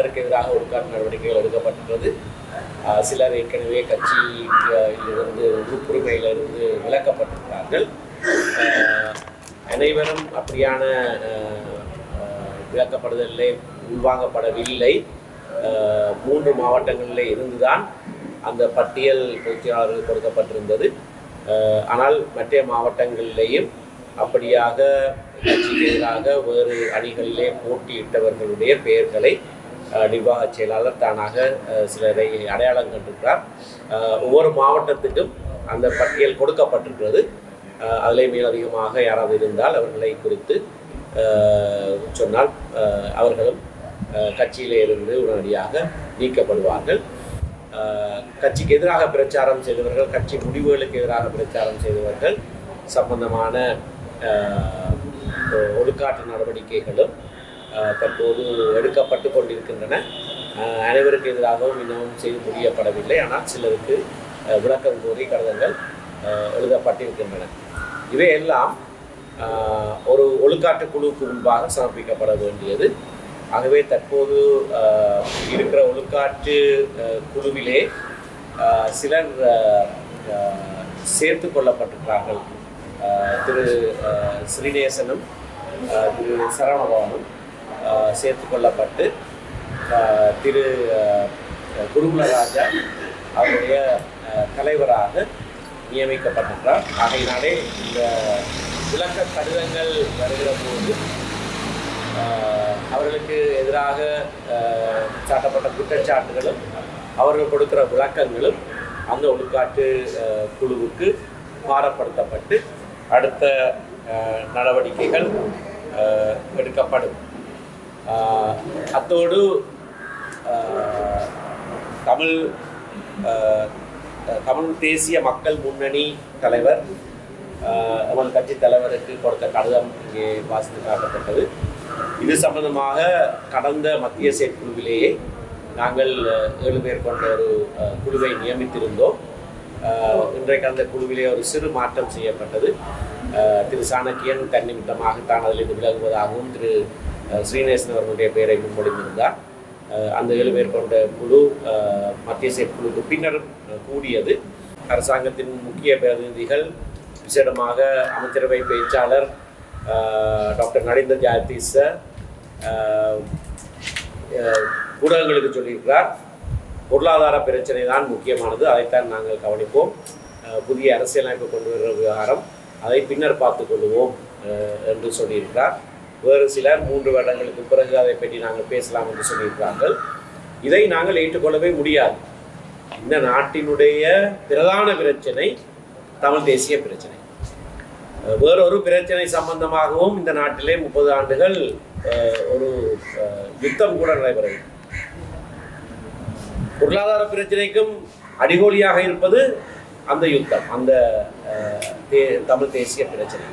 பலருக்கு எதிராக ஒழுக்காற்று நடவடிக்கைகள் எடுக்கப்பட்டுள்ளது. சிலர் ஏற்கனவே கட்சியிலிருந்து உறுப்புரிமையிலிருந்து விலக்கப்பட்டிருக்கிறார்கள். அனைவரும் அப்படியான விலக்கப்படுதலிலே உள்வாங்கப்படவில்லை. 3 மாவட்டங்களிலே இருந்துதான் அந்த பட்டியல் பொதுச்செயலாளர்கள் கொடுக்கப்பட்டிருந்தது. ஆனால் மற்ற மாவட்டங்களிலேயும் அப்படியாக கட்சிக்கு எதிராக வேறு அணிகளிலே போட்டியிட்டவர்களுடைய பெயர்களை நிர்வாக செயலாளர் தானாக சிலரை அடையாளம் கண்டிருக்கிறார். ஒவ்வொரு மாவட்டத்துக்கும் அந்த பட்டியல் கொடுக்கப்பட்டிருக்கிறது. அதிலே மேலதிகமாக யாராவது இருந்தால் அவர்களை குறித்து சொன்னால் அவர்களும் கட்சியிலே இருந்து உடனடியாக நீக்கப்படுவார்கள். கட்சிக்கு எதிராக பிரச்சாரம் செய்தவர்கள், கட்சி முடிவுகளுக்கு எதிராக பிரச்சாரம் செய்தவர்கள் சம்பந்தமான ஒழுக்காற்று நடவடிக்கைகளும் தற்போது எடுக்கப்பட்டு கொண்டிருக்கின்றன. அனைவருக்கு எதிராகவும் இன்னமும் செய்து முடியப்படவில்லை. ஆனால் சிலருக்கு விளக்கம் கோரி கடிதங்கள் எழுதப்பட்டிருக்கின்றன. இவையெல்லாம் ஒரு ஒழுக்காற்று குழுவுக்கு முன்பாக சமர்ப்பிக்கப்பட வேண்டியது. ஆகவே தற்போது இருக்கிற ஒழுக்காற்று குழுவிலே சிலர் சேர்த்து கொள்ளப்பட்டிருக்கிறார்கள். திரு ஸ்ரீநேசனும் திரு சரவணபவனும் சேர்த்து கொள்ளப்பட்டு திரு குருகுலராஜா அவருடைய தலைவராக நியமிக்கப்பட்டிருக்கிறார். ஆகையினாலே இந்த விளக்க கடிதங்கள் வருகிற போது அவர்களுக்கு எதிராக சாட்டப்பட்ட குற்றச்சாட்டுகளும் அவர்கள் கொடுக்கிற விளக்கங்களும் அந்த ஒழுக்காற்று குழுவுக்கு பாரப்படுத்தப்பட்டு அடுத்த நடவடிக்கைகள் எடுக்கப்படும். அத்தோடு தமிழ் தேசிய மக்கள் முன்னணி தலைவர் நமது கட்சி தலைவருக்கு கொடுத்த கடிதம் இங்கே வாசித்து காட்டப்பட்டது. இது சம்பந்தமாக கடந்த மத்திய செயற்குழுவிலேயே நாங்கள் 7 பேர் கொண்ட ஒரு குழுவை நியமித்திருந்தோம். இன்றைக்கு அந்த குழுவிலே ஒரு சிறு மாற்றம் செய்யப்பட்டது. திரு சாணக்கியன் தன்னிமித்தமாகத்தான் அதிலிருந்து விலகுவதாகவும் திரு ஸ்ரீநேசன் அவர்களுடைய பெயரை முன்மொழிந்திருந்தார். அந்த 7 பேர் கொண்ட குழு மத்திய செயற்குழுக்கு பின்னர் கூடியது. அரசாங்கத்தின் முக்கிய பிரதிநிதிகள், விசேடமாக அமைச்சரவை பேச்சாளர் டாக்டர் நரேந்திர ஜாயதீச ஊடகங்களுக்கு சொல்லியிருக்கிறார், பொருளாதார பிரச்சனை தான் முக்கியமானது, அதைத்தான் நாங்கள் கவனிப்போம். புதிய அரசியலமைப்பு கொண்டு வருகிற விவகாரம் அதை பின்னர் பார்த்து கொள்வோம் என்று சொல்லியிருக்கிறார். வேறு சிலர் 3 வருடங்களுக்கு பிறகு அதை பற்றி நாங்கள் பேசலாம் என்று சொல்லியிருக்கிறார்கள். இதை நாங்கள் ஏற்றுக்கொள்ளவே முடியாது. இந்த நாட்டினுடைய பிரதான பிரச்சனை தமிழ் தேசிய பிரச்சனை. வேறொரு பிரச்சனை சம்பந்தமாகவும் இந்த நாட்டிலே 30 ஆண்டுகள் ஒரு யுத்தம் கூட நடைபெறவில்லை. பொருளாதார பிரச்சனைக்கும் அடிகோலியாக இருப்பது அந்த யுத்தம், அந்த தமிழ் தேசிய பிரச்சனை.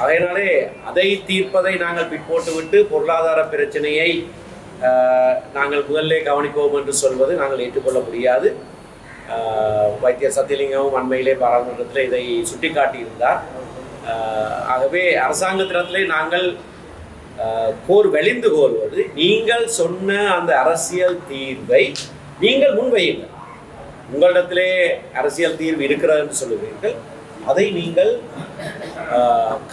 அதனாலே அதை தீர்ப்பதை நாங்கள் பிற்போட்டுவிட்டு பொருளாதார பிரச்சனையை நாங்கள் முதல்ல கவனிப்போம் என்று சொல்வது நாங்கள் ஏற்றுக்கொள்ள முடியாது. வைத்தியர் சத்தியலிங்கமும் அண்மையிலே பாராளுமன்றத்தில் இதை சுட்டிக்காட்டியிருந்தார். ஆகவே அரசாங்கத்தினத்திலே நாங்கள் வெளிந்து கோருவது, நீங்கள் சொன்ன அந்த அரசியல் தீர்வை நீங்கள் முன்வையுங்கள். உங்களிடத்திலே அரசியல் தீர்வு இருக்கிறது என்று சொல்லுவீர்கள், அதை நீங்கள்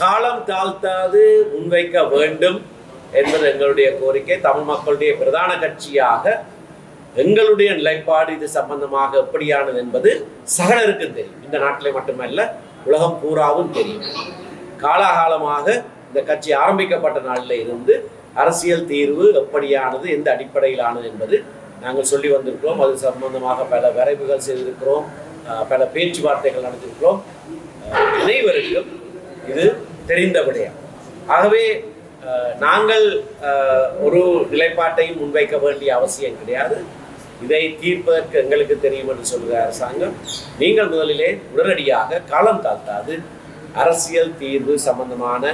காலம் தாழ்த்தாது முன்வைக்க வேண்டும் என்பது எங்களுடைய கோரிக்கை. தமிழ் மக்களுடைய பிரதான கட்சியாக எங்களுடைய நிலைப்பாடு இது சம்பந்தமாக எப்படியானது என்பது சகலருக்கு தெரியும். இந்த நாட்டிலே மட்டுமல்ல, உலகம் பூராவும் தெரியும். காலாகாலமாக இந்த கட்சி ஆரம்பிக்கப்பட்ட நாளில் இருந்து அரசியல் தீர்வு எப்படியானது, எந்த அடிப்படையிலானது என்பது நாங்கள் சொல்லி வந்திருக்கிறோம். அது சம்பந்தமாக பல வரைவுகள் செய்திருக்கிறோம், பல பேச்சுவார்த்தைகள் நடத்திருக்கிறோம். அனைவருக்கும் இது தெரிந்த விடயம். ஆகவே நாங்கள் ஒரு நிலைப்பாட்டையும் முன்வைக்க வேண்டிய அவசியம் கிடையாது. இதை தீர்ப்பதற்கு எங்களுக்கு தெரியும் என்று சொல்கிற அரசாங்கம், நீங்கள் முதலிலே உடனடியாக காலம் தாழ்த்தாது அரசியல் தீர்வு சம்பந்தமான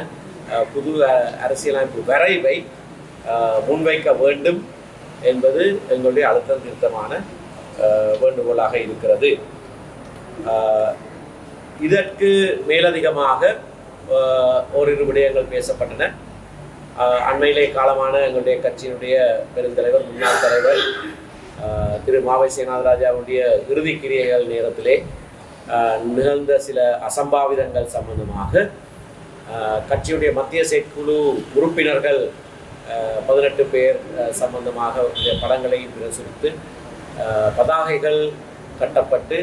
புது அரசியலமைப்பு வரைவை முன்வைக்க வேண்டும் என்பது எங்களுடைய அழுத்தம் திருத்தமான வேண்டுகோளாக இருக்கிறது. இதற்கு மேலதிகமாக ஓரிரு விடயங்கள் பேசப்பட்டன. அண்மையிலே காலமான எங்களுடைய கட்சியினுடைய பெருந்தலைவர் முன்னாள் தலைவர் திரு மாவை சேனாதராஜாவுடைய இறுதி கிரியைகள் நேரத்திலே நிகழ்ந்த சில அசம்பாவிதங்கள் சம்பந்தமாக கட்சியுடைய மத்திய செயற்குழு உறுப்பினர்கள் 18 பேர் சம்பந்தமாக படங்களை பிரசுரித்து பதாகைகள் கட்டப்பட்டு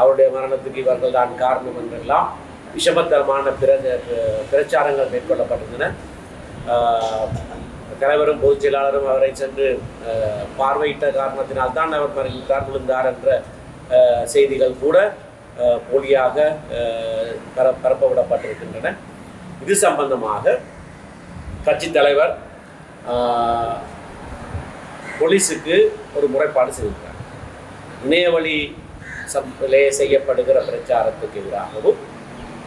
அவருடைய மரணத்துக்கு இவர்கள் தான் காரணம் என்றெல்லாம் விஷமத்தரமான பிரச்சாரங்கள் மேற்கொள்ளப்பட்டிருந்தன. தலைவரும் பொதுச் செயலாளரும் அவரை சென்று பார்வையிட்ட காரணத்தினால்தான் அவர் மறைந்தார் விழுந்தார் என்ற செய்திகள் கூட போலியாக பரப்பவிடப்பட்டிருக்கின்றன. இது சம்பந்தமாக கட்சி தலைவர் போலீஸுக்கு ஒரு முறைப்பாடு செய்திருக்கிறார். இணையவழி செய்யப்படுகிற பிரச்சாரத்துக்கு எதிராகவும்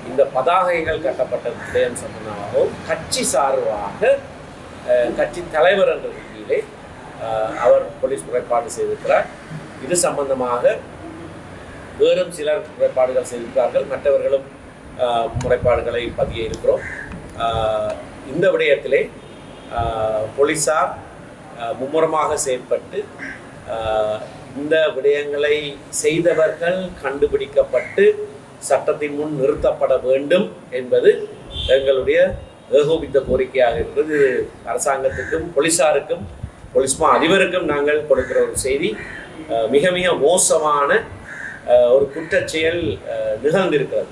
இந்த பதாகைகள் கட்டப்பட்ட விடயம் சம்பந்தமாகவும் கட்சி சார்பாக கட்சி தலைவர் என்ற ரீதியிலே அவர் போலீஸ் முறைப்பாடு செய்திருக்கிறார். இது சம்பந்தமாக வேறும் சிலர் முறைப்பாடுகள் செய்திருக்கிறார்கள், மற்றவர்களும் முறைப்பாடுகளை பதிய இருக்கிறோம். இந்த விடயத்திலே போலீசார் மும்முரமாக செயற்பட்டு இந்த விடயங்களை செய்தவர்கள் கண்டுபிடிக்கப்பட்டு சட்டத்தின் முன் நிறுத்தப்பட வேண்டும் என்பது எங்களுடைய ஏகோபித்த கோரிக்கையாக இருக்கிறது. அரசாங்கத்துக்கும் போலீசாருக்கும் போலீஸ் அதிபருக்கும் நாங்கள் கொடுக்கிற ஒரு செய்தி, மிக மிக மோசமான ஒரு குற்றச்செயல் நிகழ்ந்திருக்கிறது.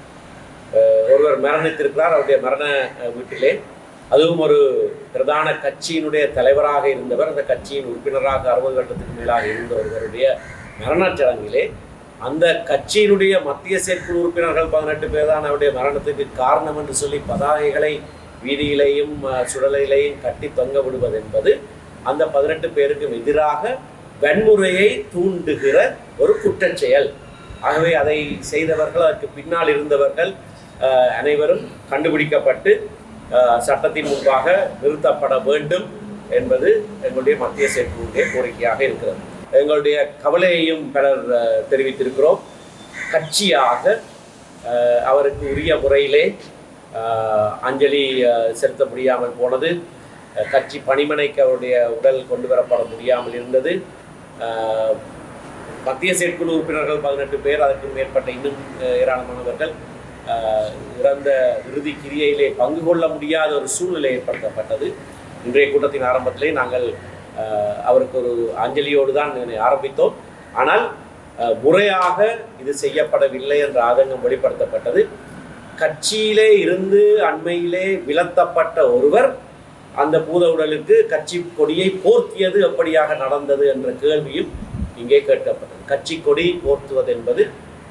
ஒருவர் மரணித்திருக்கிறார். அவருடைய மரண வீட்டிலே, அதுவும் ஒரு பிரதான கட்சியினுடைய தலைவராக இருந்தவர், அந்த கட்சியின் உறுப்பினராக 60 வருடத்துக்கு மேலாக இருந்த ஒருவருடைய மரணச் சடங்கிலே அந்த கட்சியினுடைய மத்திய செயற்குழு உறுப்பினர்கள் 18 பேர் தான் அவருடைய மரணத்துக்கு காரணம் என்று சொல்லி பதாகைகளை வீதியிலேயும் சுடலையிலேயும் கட்டி தொங்க விடுவது என்பது அந்த 18 பேருக்கும் எதிராக வன்முறையை தூண்டுகிற ஒரு குற்றச்செயல். ஆகவே அதை செய்தவர்கள், அதற்கு பின்னால் இருந்தவர்கள் அனைவரும் கண்டுபிடிக்கப்பட்டு சட்டத்தின் முன்பாக நிறுத்தப்பட வேண்டும் என்பது எங்களுடைய மத்திய செயற்குழுடைய கோரிக்கையாக இருக்கிறது. எங்களுடைய கவலையையும் பலர் தெரிவித்திருக்கிறோம். கட்சியாக அவருக்கு உரிய முறையிலே அஞ்சலி செலுத்த முடியாமல் போனது, கட்சி பணிமனைக்கு அவருடைய உடல் கொண்டு வரப்பட முடியாமல் இருந்தது, மத்திய செயற்குழு உறுப்பினர்கள் 18 பேர், அதற்கு மேற்பட்ட இன்னும் ஏராளமானவர்கள் இறந்த இறுதி கிரியையிலே பங்கு கொள்ள முடியாத ஒரு சூழ்நிலை ஏற்படுத்தப்பட்டது. இன்றைய கூட்டத்தின் ஆரம்பத்திலே நாங்கள் அவருக்கு ஒரு அஞ்சலியோடு தான் ஆரம்பித்தோம். ஆனால் முறையாக இது செய்யப்படவில்லை என்ற ஆதங்கம் வெளிப்படுத்தப்பட்டது. கட்சியிலே இருந்து அண்மையிலே விலத்தப்பட்ட ஒருவர் அந்த பூத உடலுக்கு கட்சி கொடியை போர்த்தியது எப்படியாக நடந்தது என்ற கேள்வியும் இங்கே கேட்கப்பட்டது. கட்சி கொடி போர்த்துவது என்பது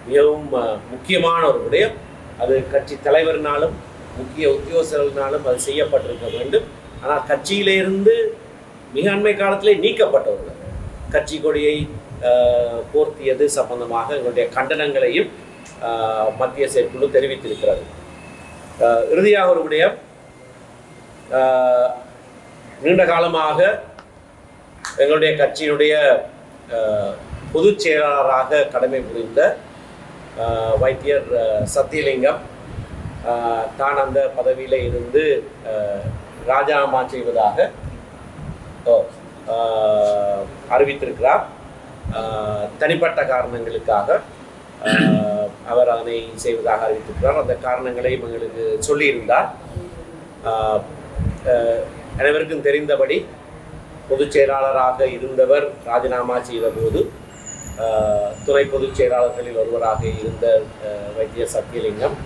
மிகவும் முக்கியமான ஒரு விடயம். அது கட்சி தலைவரினாலும் முக்கிய உத்தியோகஸ்தர்களினாலும் அது செய்யப்பட்டிருக்க வேண்டும். ஆனால் கட்சியிலிருந்து மிக அண்மை காலத்திலே நீக்கப்பட்ட ஒருவர் கட்சி கொடியை போர்த்தியது சம்பந்தமாக எங்களுடைய கண்டனங்களையும் மத்திய செயற்குழு தெரிவித்திருக்கிறது. இறுதியாக ஒரு விடயம், நீண்ட காலமாக எங்களுடைய கட்சியினுடைய பொதுச் செயலாளராக கடமை புரிந்த வைத்தியர் சத்தியலிங்கம் தான் அந்த பதவியில் இருந்து ராஜினாமா செய்வதாக அறிவித்திருக்கிறார். தனிப்பட்ட காரணங்களுக்காக அவர் அதனை செய்வதாக அறிவித்திருக்கிறார். அந்த காரணங்களை எங்களுக்கு சொல்லியிருந்தார். அனைவருக்கும் தெரிந்தபடி பொதுச் செயலாளராக இருந்தவர் ராஜினாமா செய்த போது துணை பொதுச் செயலாளர்களில் ஒருவராக இருந்த வைத்தியர் சத்தியலிங்கம்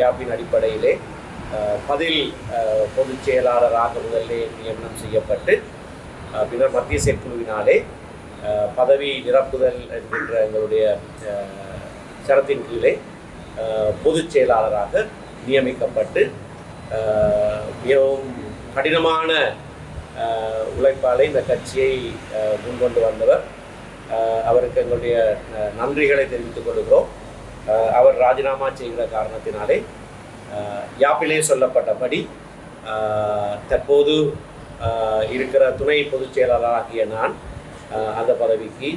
யாப்பின் அடிப்படையிலே பதில் பொதுச் செயலாளராக முதலே நியமனம் செய்யப்பட்டு பின்னர் மத்திய செயற்குழுவினாலே பதவி நிரப்புதல் என்கின்ற எங்களுடைய சரத்தின் கீழே பொதுச் செயலாளராக நியமிக்கப்பட்டு மிகவும் கடினமான உழைப்பாளை இந்த கட்சியை முன்கொண்டு வந்தவர். அவருக்கு எங்களுடைய நன்றிகளை தெரிவித்துக் கொள்கிறோம். அவர் ராஜினாமா செய்கிற காரணத்தினாலே யாப்பிலே சொல்லப்பட்டபடி தற்போது இருக்கிற துணை பொதுச் செயலாளராகிய நான் அந்த பதவிக்கு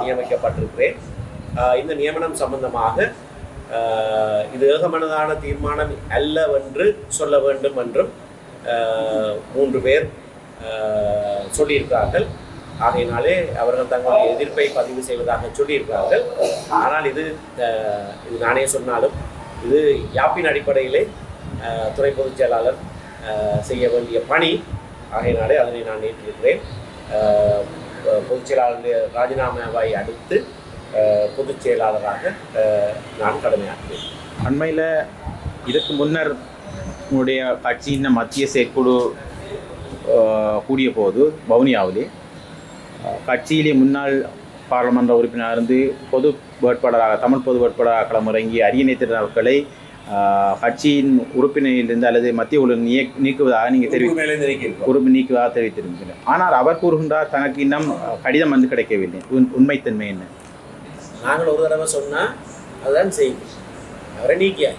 நியமிக்கப்பட்டிருக்கிறேன். இந்த நியமனம் சம்பந்தமாக இது ஏகமனதான தீர்மானம் அல்லவென்று சொல்ல வேண்டும் என்றும் 3 பேர் சொல்லியிருக்கிறார்கள். ஆகையினாலே அவர்கள் தங்களுடைய எதிர்ப்பை பதிவு செய்வதாக சொல்லியிருக்கிறார்கள். ஆனால் இது நானே சொன்னாலும் இது யாப்பின் அடிப்படையிலே துறை பொதுச் செயலாளர் செய்ய வேண்டிய பணி. ஆகையினாலே அதனை நான் ஏற்றிருக்கிறேன். பொதுச் செயலாளருடைய ராஜினாமாவை அடுத்து பொதுச் செயலாளராக நான் கடமையாற்றுவேன். அண்மையில் இதற்கு முன்னர் உங்களுடைய கட்சியின் மத்திய செயற்குழு கூடிய போது வவுனியாவிலே கட்சியிலே முன்னாள் பாராளுமன்ற உறுப்பினர் இருந்து பொது வேட்பாளராக தமிழ் பொது வேட்பாளராக களமிறங்கி அரியணை திருநாட்களை கட்சியின் உறுப்பினரிலிருந்து அல்லது மத்திய குழு நீக்குவதாக நீங்கள் உறுப்பு நீக்குவதாக தெரிவித்திருக்கிறீர்கள். ஆனால் அவர் கூறுகின்றார் தனக்கு இன்னும் கடிதம் வந்து கிடைக்கவில்லை. உண்மைத்தன்மை என்ன? நாங்கள் ஒரு தடவை சொன்னால் அதுதான் செய்தி. அவரை நீக்கியாய்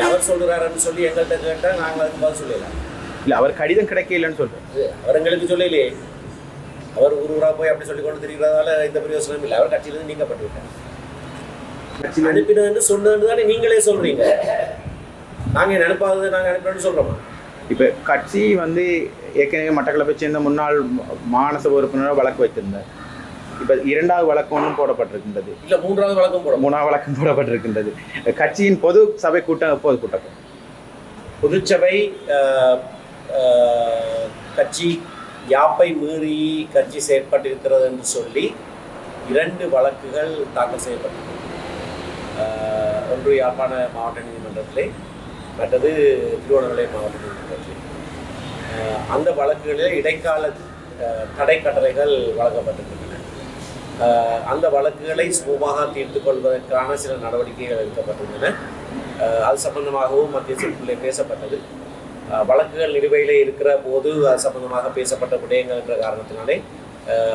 அவர் சொல்கிறாருன்னு சொல்லி எங்கள்கிட்ட கேட்டால் நாங்கள் அதுக்கு பதில் சொல்லலாம். இல்லை, அவர் கடிதம் கிடைக்கலன்னு சொல்கிறார். அவர் எங்களுக்கு சொல்லலையே. அவர் ஊராக போய் அப்படி சொல்லி கொண்டு தெரிகிறதால இந்த பிரயோசனம் இல்லை. அவர் கட்சியிலிருந்து நீக்கப்பட்டு விட்டார். கட்சியில் அனுப்பினதுன்னு சொன்னதுன்னு தானே நீங்களே சொல்கிறீங்க. நாங்கள் அனுப்பாதது நாங்கள் அனுப்பினோன்னு சொல்கிறோமா? இப்போ கட்சி ஏற்கனவே மட்டக்களப்பை சேர்ந்த முன்னாள் மாநசபை உறுப்பினராக வழக்கு வைத்திருந்தார். இப்போ 2வது வழக்கு ஒன்றும் போடப்பட்டிருக்கின்றது. இல்லை, 3வது வழக்கம் 3வது வழக்கம் போடப்பட்டிருக்கின்றது. கட்சியின் பொது சபை கூட்டம் எப்போது கூட்டப்படும்? பொதுச்சபை கட்சி யாப்பை மீறி கட்சி செயற்பட்டிருக்கிறது என்று சொல்லி 2 வழக்குகள் தாக்கல் செய்யப்பட்டது. ஒன்று யாழ்ப்பாண மாவட்ட நீதிமன்றத்திலே, மற்றது திருவண்ணாமலை மாவட்ட நீதிமன்றத்திலே. அந்த வழக்குகளில் இடைக்கால தடை கட்டளைகள் வழங்கப்பட்டிருக்கின்றன. அந்த வழக்குகளை சுமூகமாக தீர்த்து கொள்வதற்கான சில நடவடிக்கைகள் எடுக்கப்பட்டிருந்தன. அது சம்பந்தமாகவும் மத்திய செயற்குழுவிலே பேசப்பட்டது. வழக்குகள் நிலுவையிலே இருக்கிற போது அது சம்பந்தமாக பேசப்பட்ட விடயங்கள் என்ற காரணத்தினாலே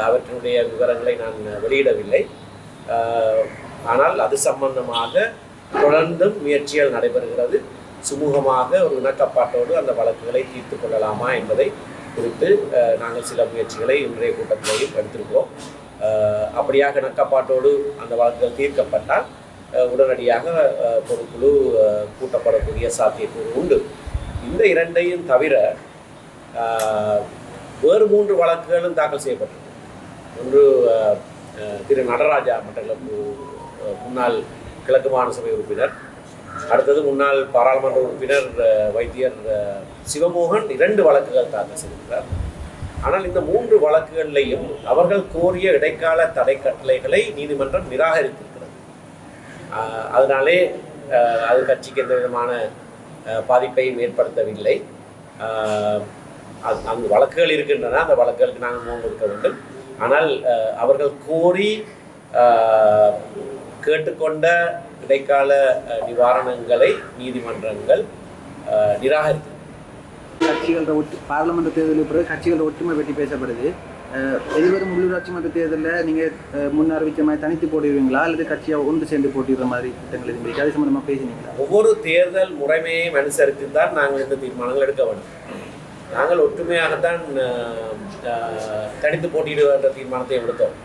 அவற்றினுடைய விவரங்களை நான் வெளியிடவில்லை. ஆனால் அது சம்பந்தமாக தொடர்ந்தும் முயற்சிகள் நடைபெறுகிறது. சுமூகமாக ஒரு இணக்கப்பாட்டோடு அந்த வழக்குகளை தீர்த்து கொள்ளலாமா என்பதை குறித்து நாங்கள் சில முயற்சிகளை இன்றைய கூட்டத்திலேயும் எடுத்திருக்கிறோம். அப்படியாக இணக்கப்பாட்டோடு அந்த வழக்குகள் தீர்க்கப்பட்டால் உடனடியாக பொதுக்குழு கூட்டப்படக்கூடிய சாத்தியக்கூறு உண்டு. இந்த 2ஐயும் தவிர வேறு 3 வழக்குகளும் தாக்கல் செய்யப்பட்டது. ஒன்று திரு நடராஜா மட்டக்களப்பு முன்னாள் கிழக்கு மாநசபை உறுப்பினர், அடுத்தது முன்னாள் பாராளுமன்ற உறுப்பினர் வைத்தியர் சிவமோகன் 2 வழக்குகள் தாக்கல் செய்திருக்கிறார். ஆனால் இந்த 3 வழக்குகளிலையும் அவர்கள் கோரிய இடைக்கால தடை கட்டளைகளை நீதிமன்றம் நிராகரித்திருக்கிறது. அதனாலே அது கட்சிக்கு எந்த விதமான பாதிப்பையும் ஏற்படுத்தவில்லை. அந்த வழக்குகள் இருக்கின்றன. அந்த வழக்குகளுக்கு நாங்கள் முகம் கொடுக்க வேண்டும். ஆனால் அவர்கள் கோரி கேட்டுக்கொண்ட இடைக்கால நிவாரணங்களை நீதிமன்றங்கள் நிராகரித்தன. கட்சிகளோட பாராளுமன்ற தேர்தலுக்கு பிறகு கட்சிகளோட ஒற்றுமை பற்றி பேசப்படுது. எதிர்வரும் உள்ளூராட்சி மன்ற தேர்தலில் நீங்கள் முன் அறிவித்த மாதிரி தனித்து போட்டிடுவீங்களா அல்லது கட்சியாக ஒன்று சேர்ந்து போட்டிடுற மாதிரி திட்டங்கள் எதுவும் அது சம்பந்தமாக பேசினீங்களா? ஒவ்வொரு தேர்தல் முறைமையை அனுசரித்து தான் நாங்கள் இந்த தீர்மானங்கள் எடுக்க வேண்டும். நாங்கள் ஒற்றுமையாகத்தான் தனித்து போட்டியிடுகின்ற தீர்மானத்தை எடுத்தோம்.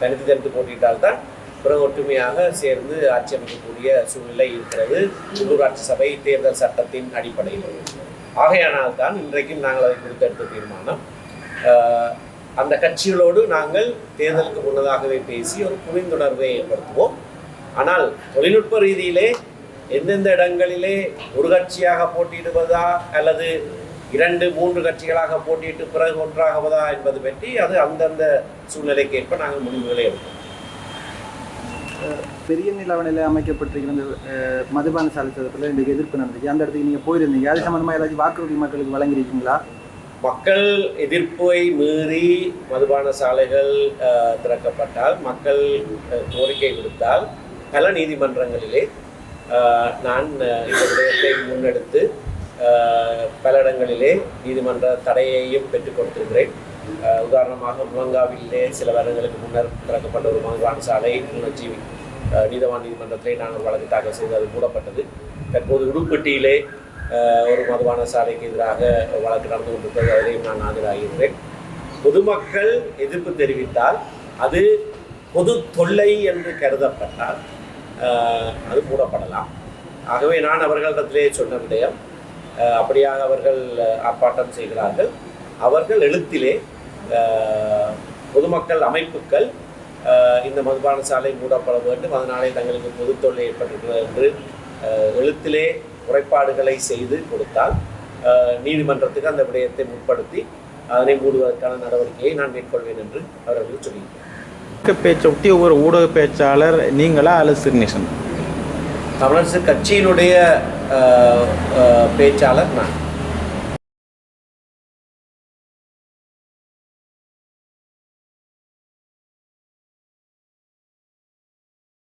தனித்து போட்டியிட்டால்தான் பிறகு ஒற்றுமையாக சேர்ந்து ஆட்சி அமைக்கக்கூடிய சூழ்நிலை இருக்கிறது உள்ளூராட்சி சபை தேர்தல் சட்டத்தின் அடிப்படையில். ஆகையானால் தான் இன்றைக்கும் நாங்கள் அதை குறித்து எடுத்த தீர்மானம். அந்த கட்சிகளோடு நாங்கள் தேர்தலுக்கு முன்னதாகவே பேசி ஒரு புரிந்துணர்வை ஏற்படுத்துவோம். ஆனால் தொழில்நுட்ப ரீதியிலே எந்தெந்த இடங்களிலே ஒரு கட்சியாக போட்டியிடுவதா அல்லது 2-3 கட்சிகளாக போட்டியிட்டு பிறகு ஒன்றாகுவதா என்பது பற்றி அது அந்தந்த சூழ்நிலைக்கு நாங்கள் முடிவுகளை எடுப்போம். பெரிய நிலவணையில் அமைக்கப்பட்டிருக்கிற மதுபான சாலைத்தில் இன்றைக்கு எதிர்ப்பு நடந்துச்சு. அந்த இடத்துக்கு நீங்கள் போயிருந்தீங்க. அது சம்பந்தமாக ஏதாச்சும் வாக்குறுதி மக்களுக்கு வழங்கியிருக்கீங்களா? மக்கள் எதிர்ப்பை மீறி மதுபான சாலைகள் திறக்கப்பட்டால், மக்கள் கோரிக்கை விடுத்தால் பல நீதிமன்றங்களிலே நான் இந்த விடயத்தை முன்னெடுத்து பல இடங்களிலே நீதிமன்ற தடையையும் பெற்றுக் கொடுத்திருக்கிறேன். உதாரணமாக முழங்காவிலே சில வருடங்களுக்கு முன்னர் திறக்கப்பட்ட ஒரு மதுபான சாலை கிளிநொச்சி நீதவான் நீதிமன்றத்திலே நாங்கள் வழக்கு தாக்கல் செய்து அது மூடப்பட்டது. தற்போது உடுப்பட்டியிலே ஒரு மதுபான சாலைக்கு எதிராக வழக்கு நடந்து கொண்டிருக்கிறது. அதிலையும் நான் ஆஜராகியிருக்கிறேன். பொதுமக்கள் எதிர்ப்பு தெரிவித்தால் அது பொது தொல்லை என்று கருதப்பட்டால் அது மூடப்படலாம். ஆகவே நான் அவர்களிடத்திலே சொன்ன விடயம், அப்படியாக அவர்கள் ஆர்ப்பாட்டம் செய்கிறார்கள். அவர்கள் எழுத்திலே பொதுமக்கள் அமைப்புகள் இந்த மதுபான சாலை மூடப்பட வேண்டும், அதனாலே தங்களுக்கு பொது தொல்லை ஏற்பட்டிருக்கிறது என்று எழுத்திலே முறைப்பாடுகளை செய்து கொடுத்தால் நீதிமன்றத்துக்கு அந்த விடயத்தை முற்படுத்தி அதனை மூடுவதற்கான நடவடிக்கையை நான் மேற்கொள்வேன் என்று அவர்கள் சொல்லியிருக்கிறார். பேச்சை ஒட்டி ஒவ்வொரு ஊடக பேச்சாளர் நீங்களா அல்லது சிறுநேசன்? தமிழரசு கட்சியினுடைய பேச்சாளர் நான்.